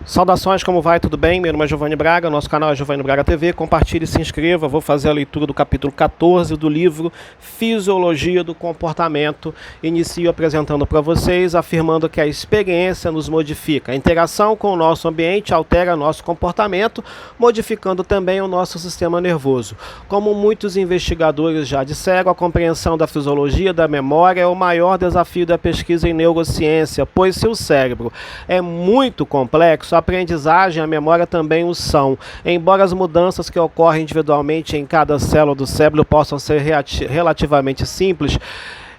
Saudações, como vai? Tudo bem? Meu nome é Giovanni Braga, nosso canal é Giovanni Braga TV. Compartilhe e se inscreva. Vou fazer a leitura do capítulo 14 do livro Fisiologia do Comportamento. Inicio apresentando para vocês, afirmando que a experiência nos modifica. A interação com o nosso ambiente altera nosso comportamento, modificando também o nosso sistema nervoso. Como muitos investigadores já disseram, a compreensão da fisiologia da memória é o maior desafio da pesquisa em neurociência, pois se o cérebro é muito complexo, a aprendizagem e a memória também o são. Embora as mudanças que ocorrem individualmente em cada célula do cérebro possam ser relativamente simples,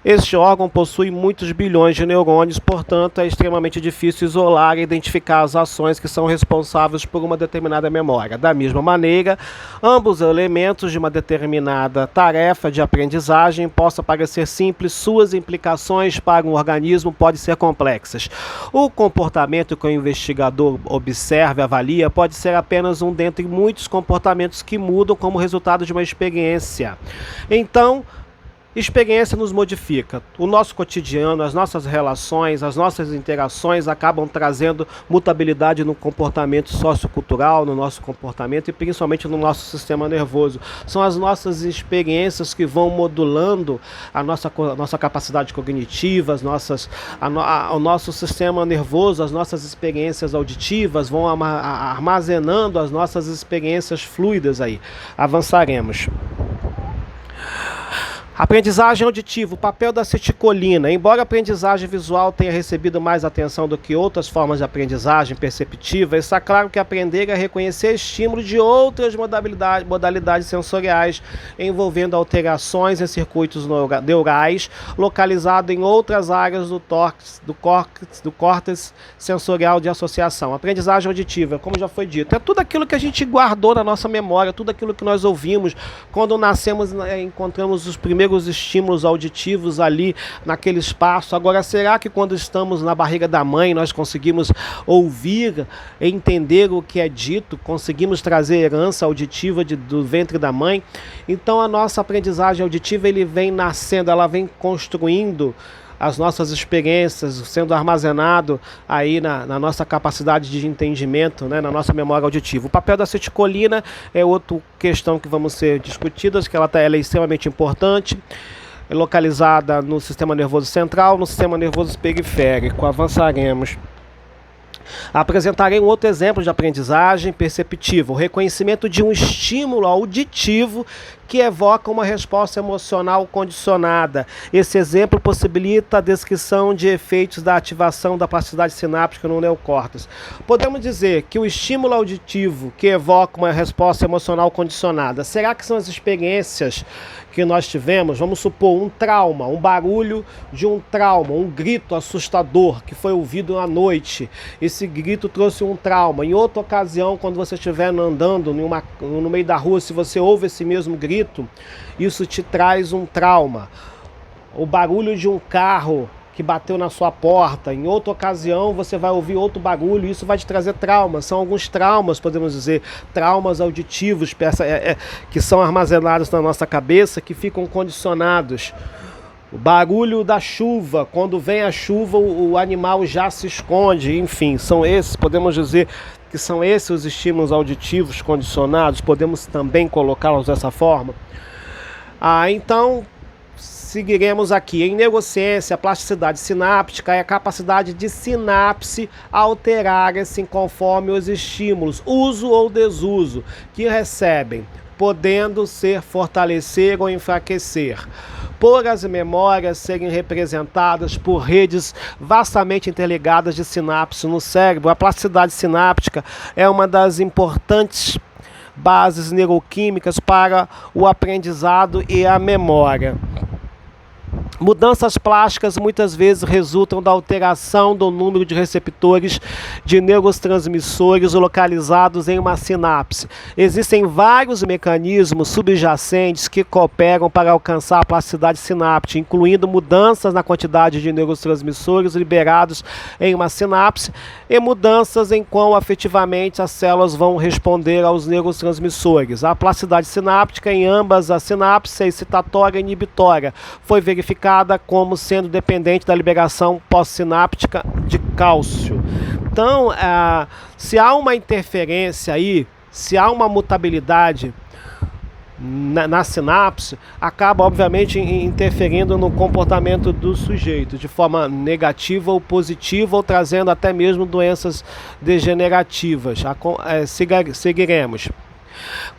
este órgão possui muitos bilhões de neurônios, portanto é extremamente difícil isolar e identificar as ações que são responsáveis por uma determinada memória. Da mesma maneira, ambos os elementos de uma determinada tarefa de aprendizagem possam parecer simples, suas implicações para um organismo podem ser complexas. O comportamento que o investigador observa e avalia pode ser apenas um dentre muitos comportamentos que mudam como resultado de uma experiência. Então, experiência nos modifica. O nosso cotidiano, as nossas relações, as nossas interações acabam trazendo mutabilidade no comportamento sociocultural, no nosso comportamento e principalmente no nosso sistema nervoso. São as nossas experiências que vão modulando a nossa capacidade cognitiva, o nosso sistema nervoso, as nossas experiências auditivas vão armazenando as nossas experiências fluidas aí. Avançaremos. Aprendizagem auditiva, o papel da acetilcolina. Embora a aprendizagem visual tenha recebido mais atenção do que outras formas de aprendizagem perceptiva, está claro que aprender é reconhecer estímulos de outras modalidades sensoriais, envolvendo alterações em circuitos neurais, localizados em outras áreas do córtex sensorial de associação. Aprendizagem auditiva, como já foi dito, é tudo aquilo que a gente guardou na nossa memória, tudo aquilo que nós ouvimos. Quando nascemos, encontramos os primeiros estímulos auditivos ali naquele espaço. Agora, será que quando estamos na barriga da mãe nós conseguimos ouvir, entender o que é dito, conseguimos trazer herança auditiva do ventre da mãe? Então a nossa aprendizagem auditiva ele vem nascendo, ela vem construindo as nossas experiências, sendo armazenado aí na nossa capacidade de entendimento, né, na nossa memória auditiva. O papel da acetilcolina é outra questão que vamos ser discutidas, que ela é extremamente importante, é localizada no sistema nervoso central, no sistema nervoso periférico. Avançaremos. Apresentarei um outro exemplo de aprendizagem perceptiva, o reconhecimento de um estímulo auditivo que evoca uma resposta emocional condicionada. Esse exemplo possibilita a descrição de efeitos da ativação da plasticidade sináptica no neocórtex. Podemos dizer que o estímulo auditivo que evoca uma resposta emocional condicionada, será que são as experiências que nós tivemos? Vamos supor um trauma, um barulho de um trauma, um grito assustador que foi ouvido à noite. Esse grito trouxe um trauma. Em outra ocasião, quando você estiver andando no meio da rua, se você ouve esse mesmo grito, isso te traz um trauma. O barulho de um carro que bateu na sua porta, em outra ocasião você vai ouvir outro barulho, isso vai te trazer traumas. São alguns traumas, podemos dizer, traumas auditivos que são armazenados na nossa cabeça, que ficam condicionados. O barulho da chuva, quando vem a chuva o animal já se esconde, enfim, são esses, podemos dizer que são esses os estímulos auditivos condicionados, podemos também colocá-los dessa forma. Então, seguiremos aqui. Em neurociência, a plasticidade sináptica é a capacidade de sinapse alterar-se conforme os estímulos, uso ou desuso, que recebem, podendo ser fortalecer ou enfraquecer. Por as memórias serem representadas por redes vastamente interligadas de sinapses no cérebro, a plasticidade sináptica é uma das importantes bases neuroquímicas para o aprendizado e a memória. Mudanças plásticas muitas vezes resultam da alteração do número de receptores de neurotransmissores localizados em uma sinapse. Existem vários mecanismos subjacentes que cooperam para alcançar a plasticidade sináptica, incluindo mudanças na quantidade de neurotransmissores liberados em uma sinapse e mudanças em como afetivamente as células vão responder aos neurotransmissores. A plasticidade sináptica em ambas as sinapses é excitatória e inibitória. Foi verificada como sendo dependente da liberação pós-sináptica de cálcio. Então, se há uma interferência aí, se há uma mutabilidade na sinapse, acaba obviamente interferindo no comportamento do sujeito de forma negativa ou positiva, ou trazendo até mesmo doenças degenerativas. Seguiremos.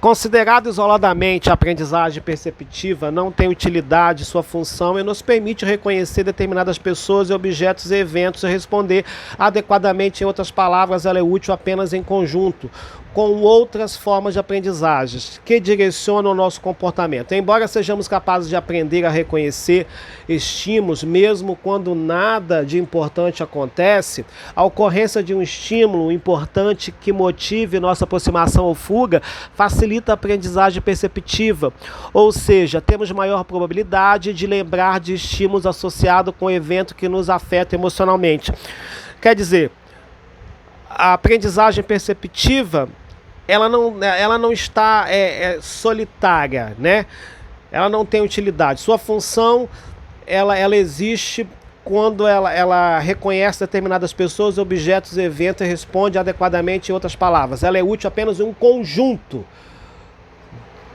Considerado isoladamente, a aprendizagem perceptiva não tem utilidade, sua função, e nos permite reconhecer determinadas pessoas, objetos e eventos e responder adequadamente. Em outras palavras, ela é útil apenas em conjunto com outras formas de aprendizagens que direcionam o nosso comportamento. Embora sejamos capazes de aprender a reconhecer estímulos, mesmo quando nada de importante acontece, a ocorrência de um estímulo importante que motive nossa aproximação ou fuga facilita a aprendizagem perceptiva, ou seja, temos maior probabilidade de lembrar de estímulos associados com o evento que nos afeta emocionalmente. Quer dizer, a aprendizagem perceptiva ela não está solitária, né? Ela não tem utilidade. Sua função ela existe quando ela reconhece determinadas pessoas, objetos, eventos e responde adequadamente. Em outras palavras, ela é útil apenas em um conjunto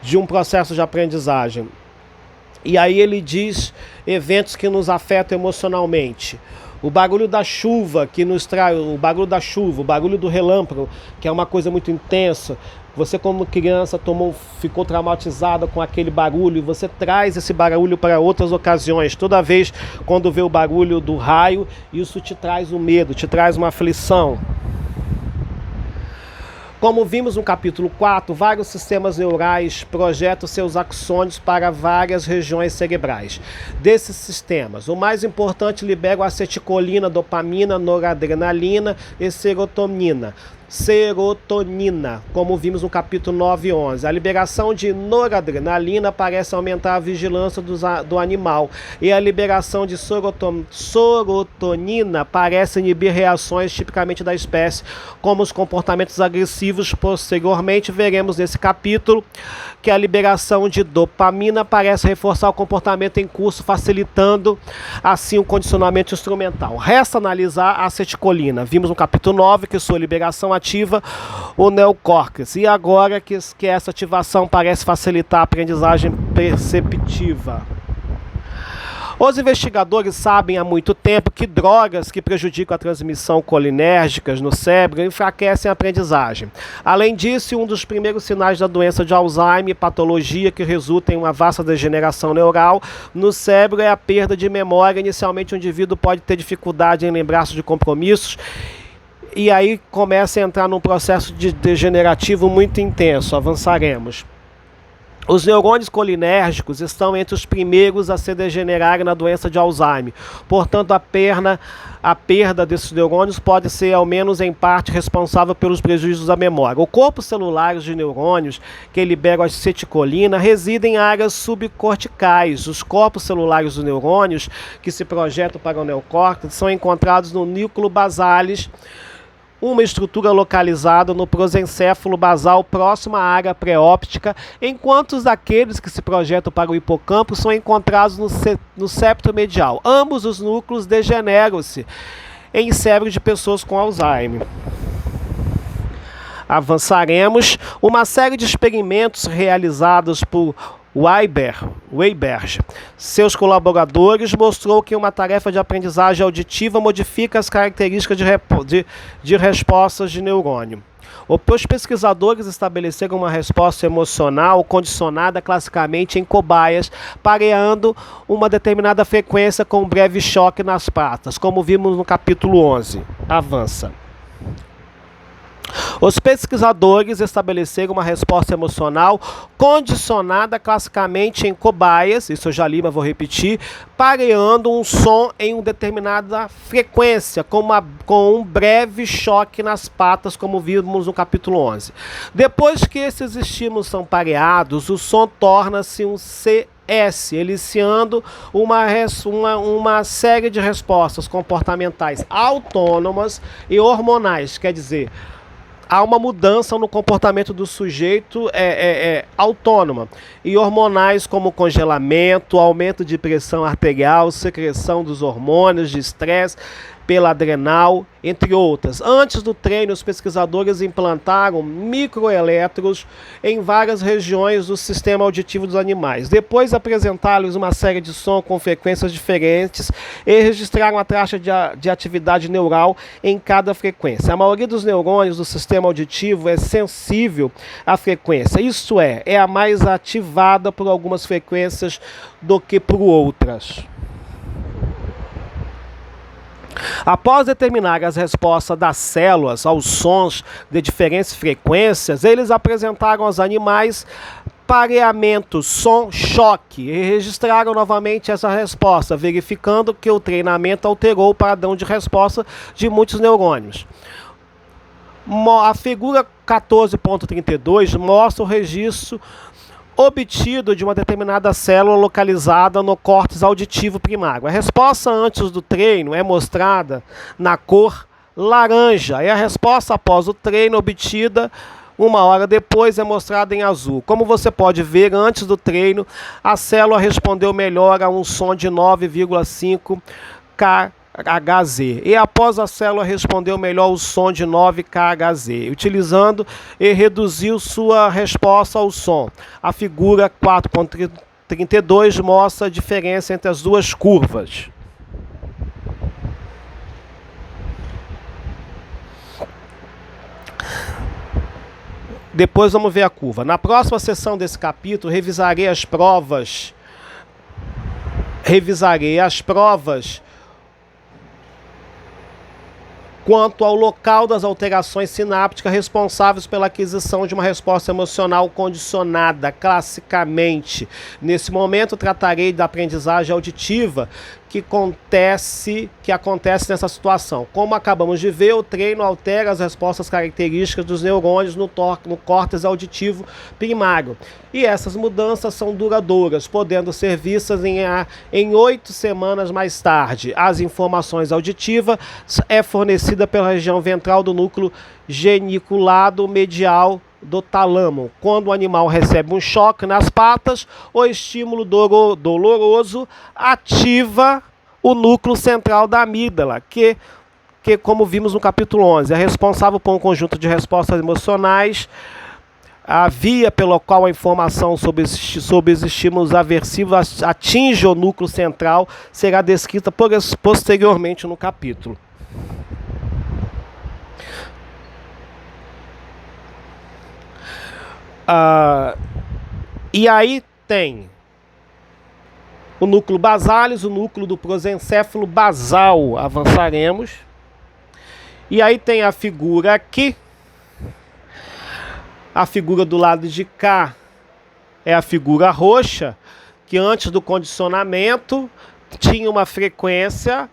de um processo de aprendizagem. E aí ele diz eventos que nos afetam emocionalmente. O barulho da chuva que nos traz, o barulho da chuva, o barulho do relâmpago, que é uma coisa muito intensa. Você como criança ficou traumatizada com aquele barulho, e você traz esse barulho para outras ocasiões. Toda vez quando vê o barulho do raio, isso te traz um medo, te traz uma aflição. Como vimos no capítulo 4, vários sistemas neurais projetam seus axônios para várias regiões cerebrais. Desses sistemas, o mais importante libera acetilcolina, dopamina, noradrenalina e serotonina. Como vimos no capítulo 9 e 11. A liberação de noradrenalina parece aumentar a vigilância do animal, e a liberação de serotonina parece inibir reações tipicamente da espécie, como os comportamentos agressivos. Posteriormente, veremos nesse capítulo que a liberação de dopamina parece reforçar o comportamento em curso, facilitando assim o condicionamento instrumental. Resta analisar a acetilcolina. Vimos no capítulo 9 que sua liberação ativa o neocórtex, e agora que essa ativação parece facilitar a aprendizagem perceptiva. Os investigadores sabem há muito tempo que drogas que prejudicam a transmissão colinérgica no cérebro enfraquecem a aprendizagem. Além disso, um dos primeiros sinais da doença de Alzheimer, patologia que resulta em uma vasta degeneração neural no cérebro, é a perda de memória. Inicialmente, o indivíduo pode ter dificuldade em lembrar-se de compromissos, e aí começa a entrar num processo degenerativo muito intenso. Avançaremos. Os neurônios colinérgicos estão entre os primeiros a se degenerarem na doença de Alzheimer. Portanto, a perda desses neurônios pode ser, ao menos em parte, responsável pelos prejuízos à memória. O corpo celular de neurônios que liberam a acetilcolina residem em áreas subcorticais. Os corpos celulares dos neurônios que se projetam para o neocórtex são encontrados no núcleo basalis, uma estrutura localizada no prosencéfalo basal próxima à área pré-óptica, enquanto os daqueles que se projetam para o hipocampo são encontrados no septo medial. Ambos os núcleos degeneram-se em cérebro de pessoas com Alzheimer. Avançaremos. Uma série de experimentos realizados por Weiberg, seus colaboradores, mostrou que uma tarefa de aprendizagem auditiva modifica as características de respostas de neurônio. Os pesquisadores estabeleceram uma resposta emocional condicionada classicamente em cobaias, pareando uma determinada frequência com um breve choque nas patas, como vimos no capítulo 11. Avança. Os pesquisadores estabeleceram uma resposta emocional condicionada classicamente em cobaias, isso eu já li, mas vou repetir, pareando um som em uma determinada frequência, com um breve choque nas patas, como vimos no capítulo 11. Depois que esses estímulos são pareados, o som torna-se um CS, eliciando uma série de respostas comportamentais autônomas e hormonais, quer dizer, há uma mudança no comportamento do sujeito autônoma, e hormonais como congelamento, aumento de pressão arterial, secreção dos hormônios de estresse, pela adrenal, entre outras. Antes do treino, os pesquisadores implantaram microelétrodos em várias regiões do sistema auditivo dos animais. Depois apresentaram-lhes uma série de som com frequências diferentes e registraram a taxa de atividade neural em cada frequência. A maioria dos neurônios do sistema auditivo é sensível à frequência, isto é a mais ativada por algumas frequências do que por outras. Após determinar as respostas das células aos sons de diferentes frequências, eles apresentaram aos animais pareamento som-choque e registraram novamente essa resposta, verificando que o treinamento alterou o padrão de resposta de muitos neurônios. A figura 14.32 mostra o registro obtido de uma determinada célula localizada no córtex auditivo primário. A resposta antes do treino é mostrada na cor laranja e a resposta após o treino obtida uma hora depois é mostrada em azul. Como você pode ver, antes do treino, a célula respondeu melhor a um som de 9,5 kHz. E após a célula respondeu melhor o som de 9 kHz, utilizando e reduziu sua resposta ao som. A figura 4.32 mostra a diferença entre as duas curvas. Depois vamos ver a curva. Na próxima sessão desse capítulo, revisarei as provas quanto ao local das alterações sinápticas responsáveis pela aquisição de uma resposta emocional condicionada. Classicamente, nesse momento, tratarei da aprendizagem auditiva que acontece nessa situação. Como acabamos de ver, o treino altera as respostas características dos neurônios no córtex auditivo primário. E essas mudanças são duradouras, podendo ser vistas em 8 semanas mais tarde. As informações auditivas é fornecida pela região ventral do núcleo geniculado medial do tálamo. Quando o animal recebe um choque nas patas, o estímulo doloroso ativa o núcleo central da amígdala, que como vimos no capítulo 11, é responsável por um conjunto de respostas emocionais. A via pela qual a informação sobre os estímulos aversivos atinge o núcleo central será descrita posteriormente no capítulo. E aí tem o núcleo basalis, o núcleo do prosencéfalo basal, avançaremos. E aí tem a figura aqui, a figura do lado de cá é a figura roxa, que antes do condicionamento tinha uma frequência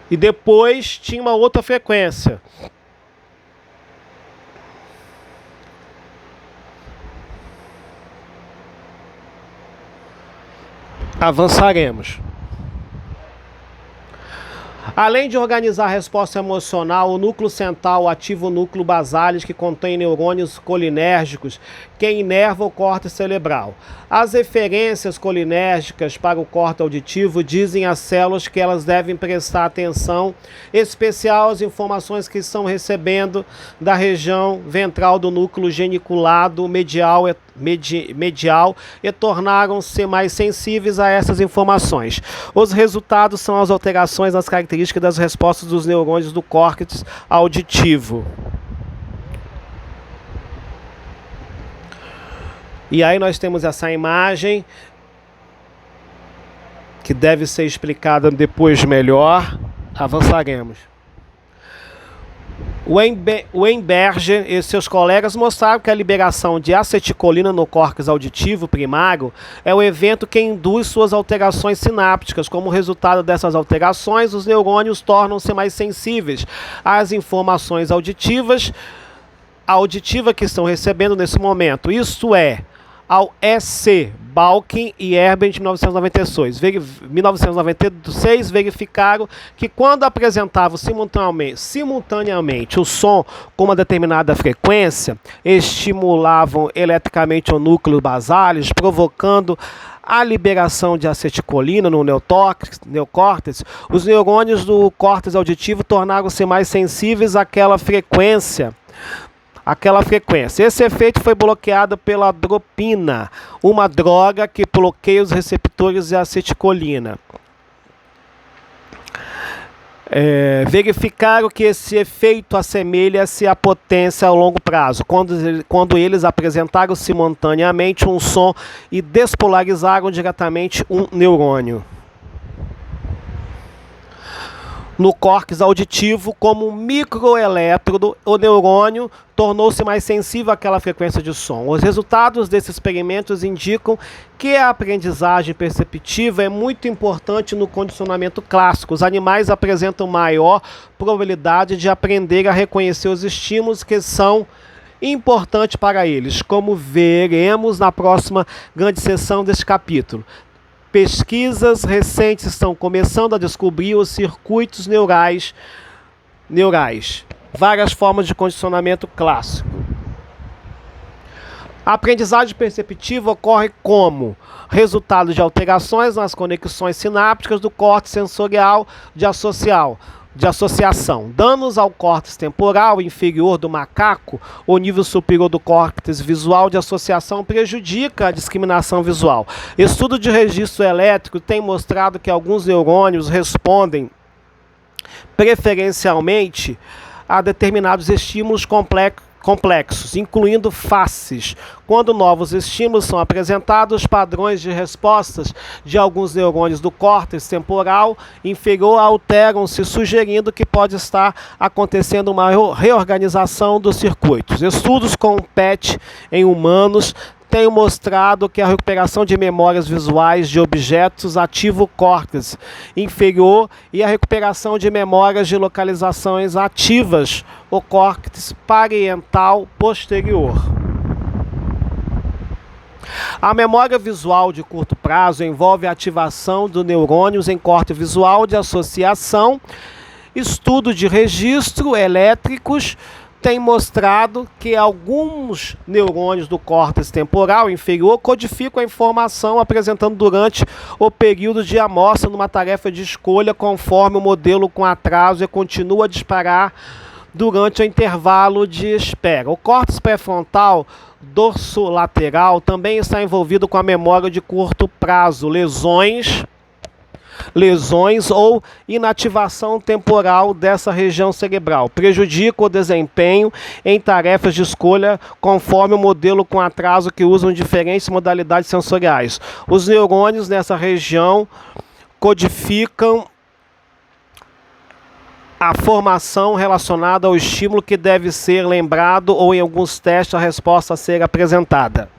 e depois tinha uma outra frequência. Avançaremos. Além de organizar a resposta emocional, o núcleo central ativa o núcleo basalis, que contém neurônios colinérgicos que inervam o córtex cerebral. As referências colinérgicas para o córtex auditivo dizem às células que elas devem prestar atenção especial às informações que estão recebendo da região ventral do núcleo geniculado medial e tornaram-se mais sensíveis a essas informações. Os resultados são as alterações nas características das respostas dos neurônios do córtex auditivo. E aí nós temos essa imagem que deve ser explicada depois melhor. Avançaremos. Weinberger e seus colegas mostraram que a liberação de acetilcolina no córtex auditivo primário é o evento que induz suas alterações sinápticas. Como resultado dessas alterações, os neurônios tornam-se mais sensíveis às informações auditivas que estão recebendo nesse momento. Isto é, ao EC, Balkin e Herbert, em 1996, verificaram que quando apresentavam simultaneamente o som com uma determinada frequência, estimulavam eletricamente o núcleo basális, provocando a liberação de acetilcolina no neocórtex. Os neurônios do córtex auditivo tornaram-se mais sensíveis àquela frequência. Esse efeito foi bloqueado pela dropina, uma droga que bloqueia os receptores de acetilcolina. Verificaram que esse efeito assemelha-se à potência a longo prazo, quando eles apresentaram simultaneamente um som e despolarizaram diretamente um neurônio. No córtex auditivo, como um microelétrodo, o neurônio tornou-se mais sensível àquela frequência de som. Os resultados desses experimentos indicam que a aprendizagem perceptiva é muito importante no condicionamento clássico. Os animais apresentam maior probabilidade de aprender a reconhecer os estímulos que são importantes para eles, como veremos na próxima grande seção deste capítulo. Pesquisas recentes estão começando a descobrir os circuitos neurais, várias formas de condicionamento clássico. A aprendizagem perceptiva ocorre como resultado de alterações nas conexões sinápticas do córtex sensorial de associação. Danos ao córtex temporal inferior do macaco, o nível superior do córtex visual de associação prejudica a discriminação visual. Estudo de registro elétrico tem mostrado que alguns neurônios respondem preferencialmente a determinados estímulos complexos, incluindo faces. Quando novos estímulos são apresentados, padrões de respostas de alguns neurônios do córtex temporal inferior alteram-se, sugerindo que pode estar acontecendo uma reorganização dos circuitos. Estudos com PET em humanos têm mostrado que a recuperação de memórias visuais de objetos ativa o córtex inferior e a recuperação de memórias de localizações ativas o córtex parietal posterior. A memória visual de curto prazo envolve a ativação de neurônios em córtex visual de associação. Estudo de registro elétricos tem mostrado que alguns neurônios do córtex temporal inferior codificam a informação apresentando durante o período de amostra numa tarefa de escolha, conforme o modelo com atraso e continua a disparar durante o intervalo de espera. O córtex pré-frontal dorsolateral também está envolvido com a memória de curto prazo, lesões ou inativação temporal dessa região cerebral. Prejudica o desempenho em tarefas de escolha conforme o modelo com atraso que usam diferentes modalidades sensoriais. Os neurônios nessa região codificam a formação relacionada ao estímulo que deve ser lembrado ou, em alguns testes, a resposta a ser apresentada.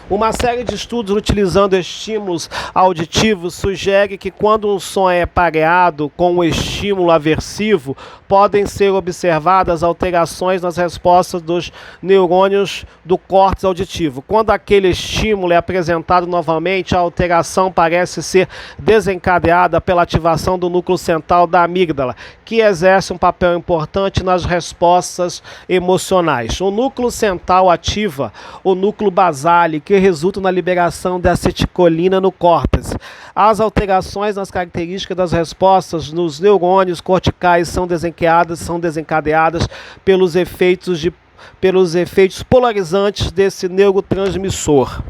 Uma série de estudos utilizando estímulos auditivos sugere que quando um som é pareado com um estímulo aversivo, podem ser observadas alterações nas respostas dos neurônios do córtex auditivo. Quando aquele estímulo é apresentado novamente, a alteração parece ser desencadeada pela ativação do núcleo central da amígdala, que exerce um papel importante nas respostas emocionais. O núcleo central ativa o núcleo basal, que resulta na liberação de acetilcolina no córtex. As alterações nas características das respostas nos neurônios corticais são desencadeadas pelos efeitos polarizantes desse neurotransmissor.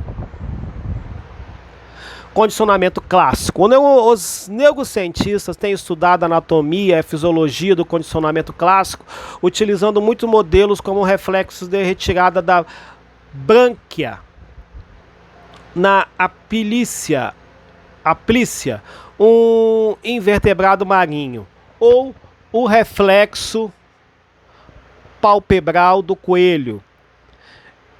Condicionamento clássico. Os neurocientistas têm estudado a anatomia e a fisiologia do condicionamento clássico, utilizando muitos modelos como reflexos de retirada da brânquia na aplícia, um invertebrado marinho, ou o reflexo palpebral do coelho.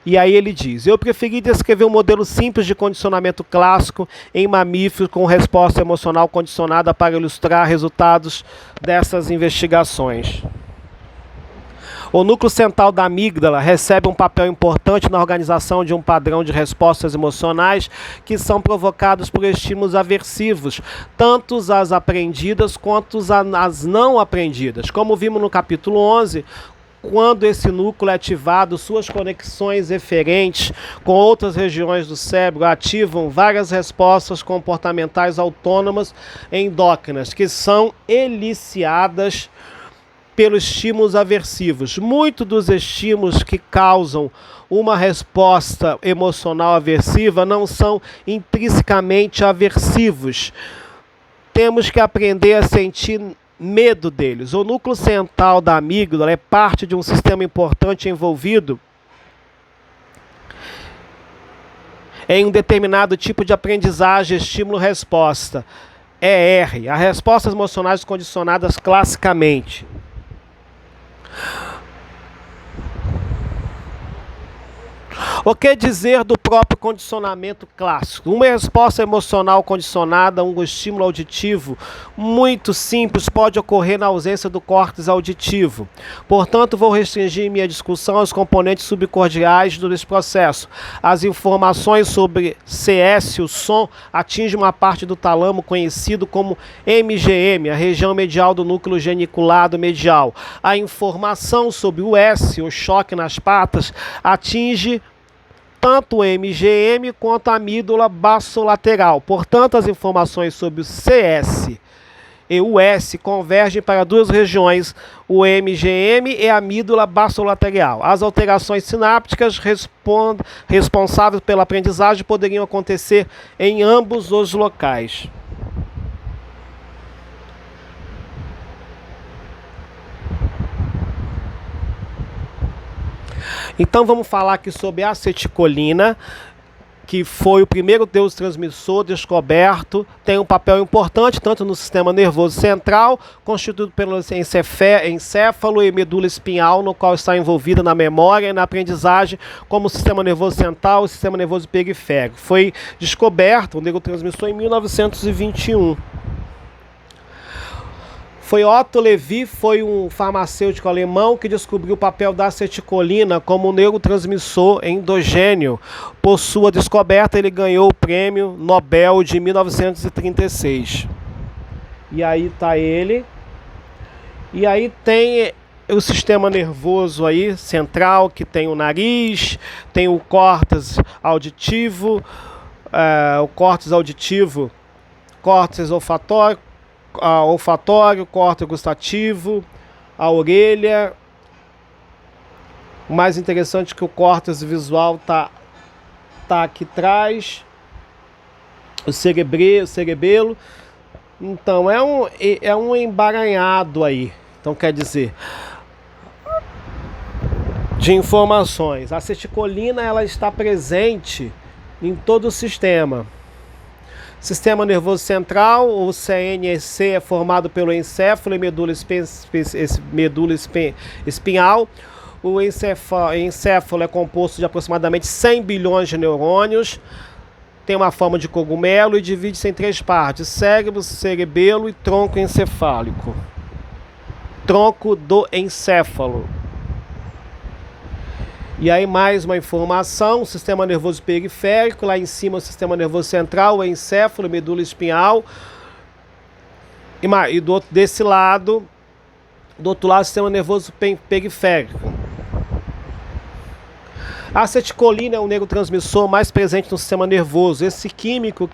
E aí ele diz: eu preferi descrever um modelo simples de condicionamento clássico em mamíferos com resposta emocional condicionada para ilustrar resultados dessas investigações. O núcleo central da amígdala recebe um papel importante na organização de um padrão de respostas emocionais que são provocados por estímulos aversivos, tanto as aprendidas quanto as não aprendidas. Como vimos no capítulo 11, quando esse núcleo é ativado, suas conexões eferentes com outras regiões do cérebro ativam várias respostas comportamentais autônomas endócrinas, que são eliciadas pelos estímulos aversivos. Muitos dos estímulos que causam uma resposta emocional aversiva não são intrinsecamente aversivos. Temos que aprender a sentir medo deles. O núcleo central da amígdala é parte de um sistema importante envolvido em um determinado tipo de aprendizagem, estímulo-resposta. ER, as respostas emocionais condicionadas classicamente. O que dizer do próprio condicionamento clássico? Uma resposta emocional condicionada a um estímulo auditivo muito simples pode ocorrer na ausência do córtex auditivo. Portanto, vou restringir minha discussão aos componentes subcordiais desse processo. As informações sobre CS, o som, atingem uma parte do tálamo conhecido como MGM, a região medial do núcleo geniculado medial. A informação sobre o S, o choque nas patas, atinge tanto o MGM quanto a amígdala bassolateral. Portanto, as informações sobre o CS e o S convergem para duas regiões, o MGM e a amígdala bassolateral. As alterações sinápticas responsáveis pela aprendizagem poderiam acontecer em ambos os locais. Então vamos falar aqui sobre a acetilcolina, que foi o primeiro neurotransmissor descoberto, tem um papel importante tanto no sistema nervoso central, constituído pelo encéfalo e medula espinhal, no qual está envolvida na memória e na aprendizagem, como o sistema nervoso central e o sistema nervoso periférico. Foi descoberto o neurotransmissor em 1921. Foi Otto Levy, foi um farmacêutico alemão que descobriu o papel da acetilcolina como neurotransmissor endogêneo. Por sua descoberta, ele ganhou o prêmio Nobel de 1936. E aí está ele. E aí tem o sistema nervoso aí, central, que tem o nariz, tem o córtex auditivo, córtex olfatório, córtex gustativo, a orelha. O mais interessante é que o córtex visual tá aqui atrás, o cerebelo. Então é um emaranhado aí. Então quer dizer, de informações. A acetilcolina ela está presente em todo o sistema. Sistema nervoso central, o CNC é formado pelo encéfalo e medula espinhal. O encéfalo é composto de aproximadamente 100 bilhões de neurônios. Tem uma forma de cogumelo e divide-se em três partes: cérebro, cerebelo e tronco encefálico. Tronco do encéfalo. E aí mais uma informação: o sistema nervoso periférico, lá em cima o sistema nervoso central, o encéfalo, medula espinhal. E do outro lado o sistema nervoso periférico. A acetilcolina é o neurotransmissor mais presente no sistema nervoso. Esse químico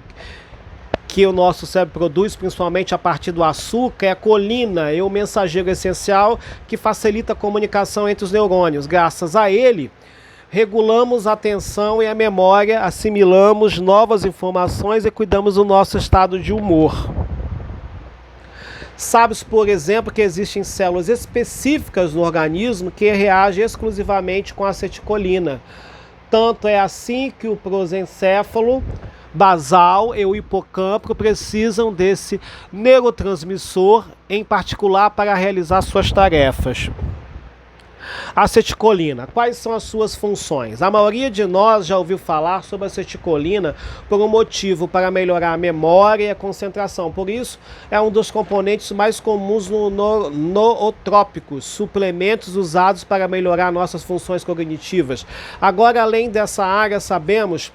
que o nosso cérebro produz, principalmente a partir do açúcar, é a colina, é o mensageiro essencial que facilita a comunicação entre os neurônios. Graças a ele, regulamos a atenção e a memória, assimilamos novas informações e cuidamos do nosso estado de humor. Sabe-se, por exemplo, que existem células específicas no organismo que reagem exclusivamente com a acetilcolina. Tanto é assim que o prosencéfalo basal e o hipocampo precisam desse neurotransmissor, em particular para realizar suas tarefas. Acetilcolina, quais são as suas funções? A maioria de nós já ouviu falar sobre a acetilcolina por um motivo para melhorar a memória e a concentração. Por isso, é um dos componentes mais comuns no nootrópicos, suplementos usados para melhorar nossas funções cognitivas. Agora, além dessa área, sabemos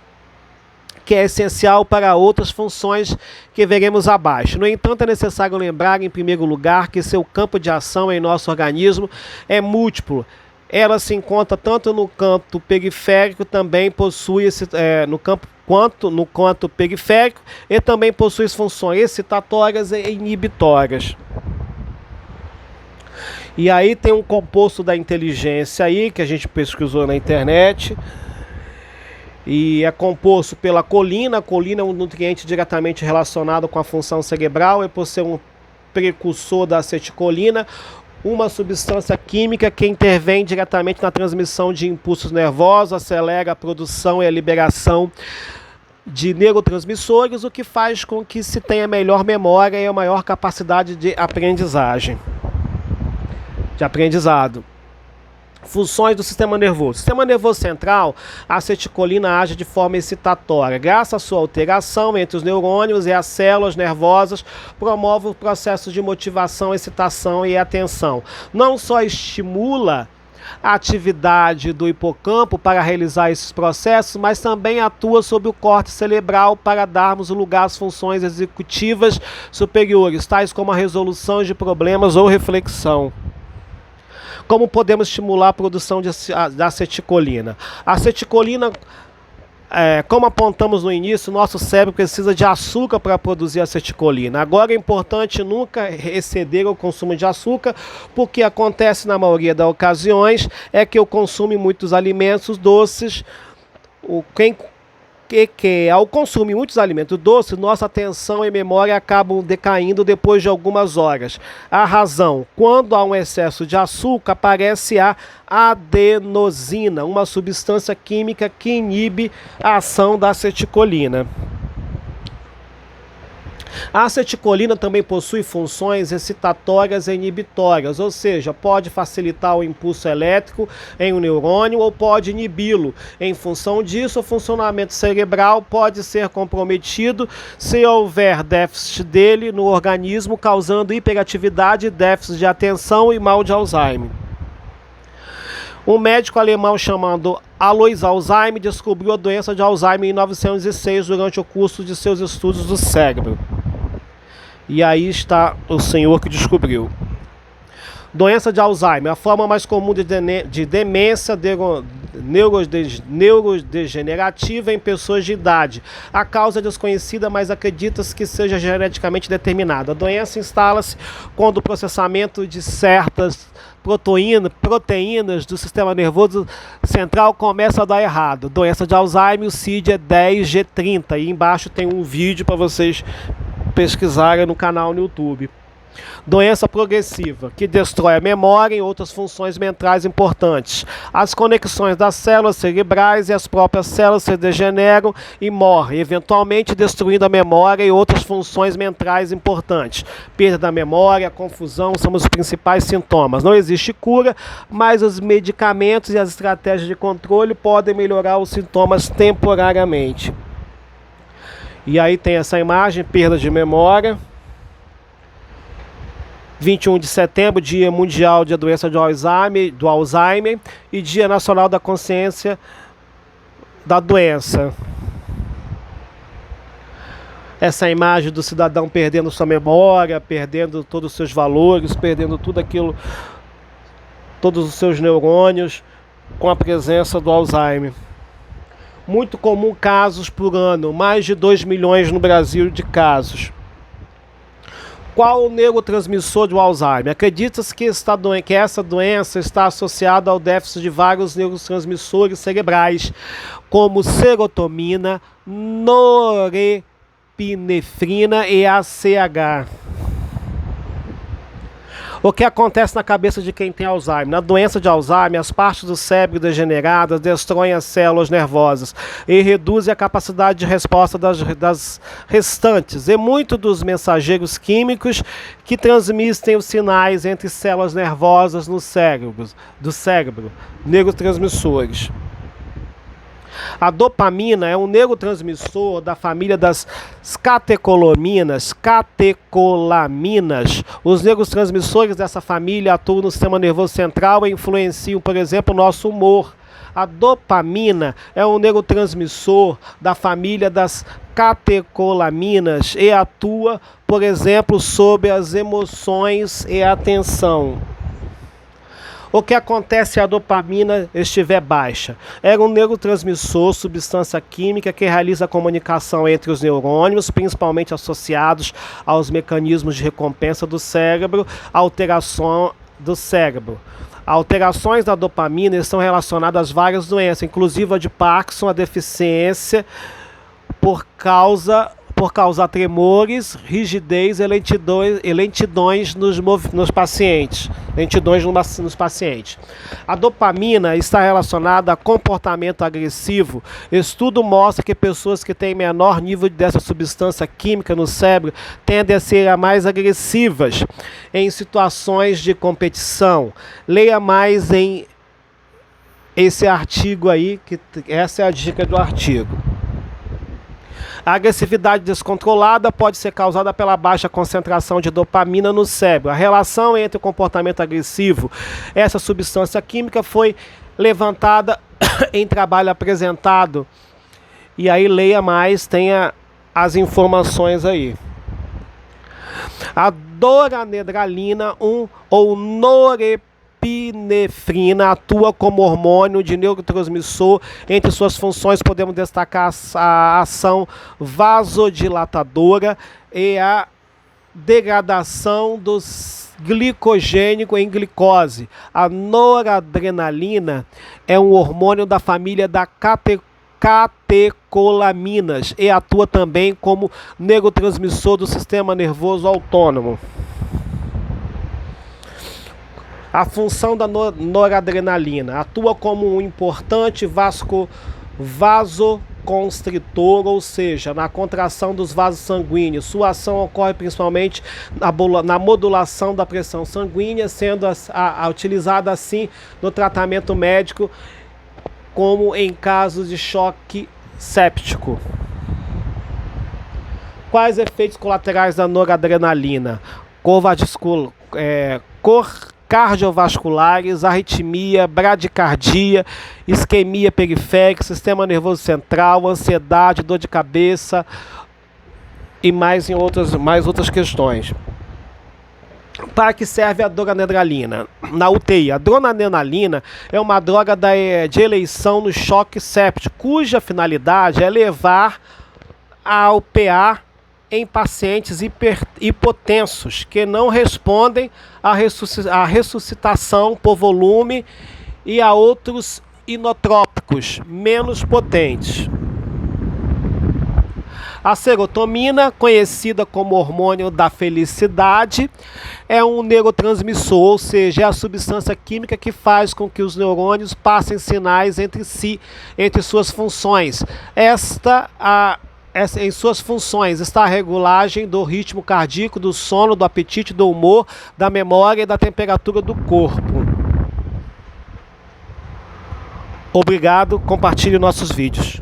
que é essencial para outras funções que veremos abaixo. No entanto, é necessário lembrar, em primeiro lugar, que seu campo de ação em nosso organismo é múltiplo. Ela se encontra tanto no campo periférico, também possui quanto no campo periférico, e também possui funções excitatórias e inibitórias. E aí tem um composto da inteligência aí, que a gente pesquisou na internet, e é composto pela colina. A colina é um nutriente diretamente relacionado com a função cerebral e por ser um precursor da acetilcolina, uma substância química que intervém diretamente na transmissão de impulsos nervosos, acelera a produção e a liberação de neurotransmissores, o que faz com que se tenha melhor memória e a maior capacidade de aprendizado. Funções do sistema nervoso. Sistema nervoso central, a acetilcolina age de forma excitatória. Graças à sua alteração entre os neurônios e as células nervosas, promove o processo de motivação, excitação e atenção. Não só estimula a atividade do hipocampo para realizar esses processos, mas também atua sobre o córtex cerebral para darmos lugar às funções executivas superiores, tais como a resolução de problemas ou reflexão. Como podemos estimular a produção da acetilcolina? A acetilcolina, como apontamos no início, nosso cérebro precisa de açúcar para produzir acetilcolina. Agora é importante nunca exceder o consumo de açúcar, porque acontece na maioria das ocasiões é que eu consumo muitos alimentos doces, ao consumir muitos alimentos doces, nossa atenção e memória acabam decaindo depois de algumas horas. A razão: quando há um excesso de açúcar, aparece a adenosina, uma substância química que inibe a ação da acetilcolina. A acetilcolina também possui funções excitatórias e inibitórias, ou seja, pode facilitar o impulso elétrico em um neurônio ou pode inibi-lo. Em função disso, o funcionamento cerebral pode ser comprometido se houver déficit dele no organismo, causando hiperatividade, déficit de atenção e mal de Alzheimer. Um médico alemão chamado Alois Alzheimer descobriu a doença de Alzheimer em 1906 durante o curso de seus estudos do cérebro. E aí está o senhor que descobriu. Doença de Alzheimer, a forma mais comum de demência neurodegenerativa em pessoas de idade. A causa é desconhecida, mas acredita-se que seja geneticamente determinada. A doença instala-se quando o processamento de certas proteínas do sistema nervoso central começa a dar errado. Doença de Alzheimer, o CID é 10G30. E embaixo tem um vídeo para vocês pesquisarem no canal no YouTube. Doença progressiva, que destrói a memória e outras funções mentais importantes. As conexões das células cerebrais e as próprias células se degeneram e morrem, eventualmente destruindo a memória e outras funções mentais importantes. Perda da memória, confusão são os principais sintomas. Não existe cura, mas os medicamentos e as estratégias de controle podem melhorar os sintomas temporariamente. E aí tem essa imagem, perda de memória. 21 de setembro, Dia Mundial da Doença do Alzheimer e Dia Nacional da Consciência da Doença. Essa imagem do cidadão perdendo sua memória, perdendo todos os seus valores, perdendo tudo aquilo, todos os seus neurônios com a presença do Alzheimer. Muito comum casos por ano, mais de 2 milhões no Brasil de casos. Qual o neurotransmissor do Alzheimer? Acredita-se que essa doença está associada ao déficit de vários neurotransmissores cerebrais, como serotonina, norepinefrina e ACH. O que acontece na cabeça de quem tem Alzheimer? Na doença de Alzheimer, as partes do cérebro degeneradas destroem as células nervosas e reduzem a capacidade de resposta das restantes e muitos dos mensageiros químicos que transmitem os sinais entre células nervosas no cérebro, neurotransmissores. A dopamina é um neurotransmissor da família das catecolaminas. Os neurotransmissores dessa família atuam no sistema nervoso central e influenciam, por exemplo, o nosso humor. A dopamina é um neurotransmissor da família das catecolaminas e atua, por exemplo, sobre as emoções e a atenção. O que acontece se a dopamina estiver baixa? É um neurotransmissor, substância química que realiza a comunicação entre os neurônios, principalmente associados aos mecanismos de recompensa do cérebro, alteração do cérebro. Alterações da dopamina estão relacionadas a várias doenças, inclusive a de Parkinson, a deficiência por causar tremores, rigidez e lentidões nos pacientes. A dopamina está relacionada a comportamento agressivo. Estudo mostra que pessoas que têm menor nível dessa substância química no cérebro tendem a ser mais agressivas em situações de competição. Leia mais em esse artigo aí, que essa é a dica do artigo. A agressividade descontrolada pode ser causada pela baixa concentração de dopamina no cérebro. A relação entre o comportamento agressivo e essa substância química foi levantada em trabalho apresentado. E aí leia mais, tenha as informações aí. A doranedralina 1 ou norepinefrina atua como hormônio de neurotransmissor. Entre suas funções podemos destacar a ação vasodilatadora e a degradação dos glicogênico em glicose. A noradrenalina é um hormônio da família da catecolaminas e atua também como neurotransmissor do sistema nervoso autônomo. A função da noradrenalina: atua como um importante vasoconstritor, ou seja, na contração dos vasos sanguíneos. Sua ação ocorre principalmente na modulação da pressão sanguínea, sendo utilizada assim no tratamento médico, como em casos de choque séptico. Quais efeitos colaterais da noradrenalina? Cardiovasculares, arritmia, bradicardia, isquemia periférica, sistema nervoso central, ansiedade, dor de cabeça e mais outras questões. Para que serve a doranedralina? Na UTI, a doranedralina é uma droga de eleição no choque séptico, cuja finalidade é levar ao PA em pacientes hipotensos que não respondem à ressuscitação por volume e a outros inotrópicos menos potentes. A serotonina, conhecida como hormônio da felicidade, é um neurotransmissor, ou seja, é a substância química que faz com que os neurônios passem sinais entre si, entre suas funções. Em suas funções está a regulagem do ritmo cardíaco, do sono, do apetite, do humor, da memória e da temperatura do corpo. Obrigado, compartilhe nossos vídeos.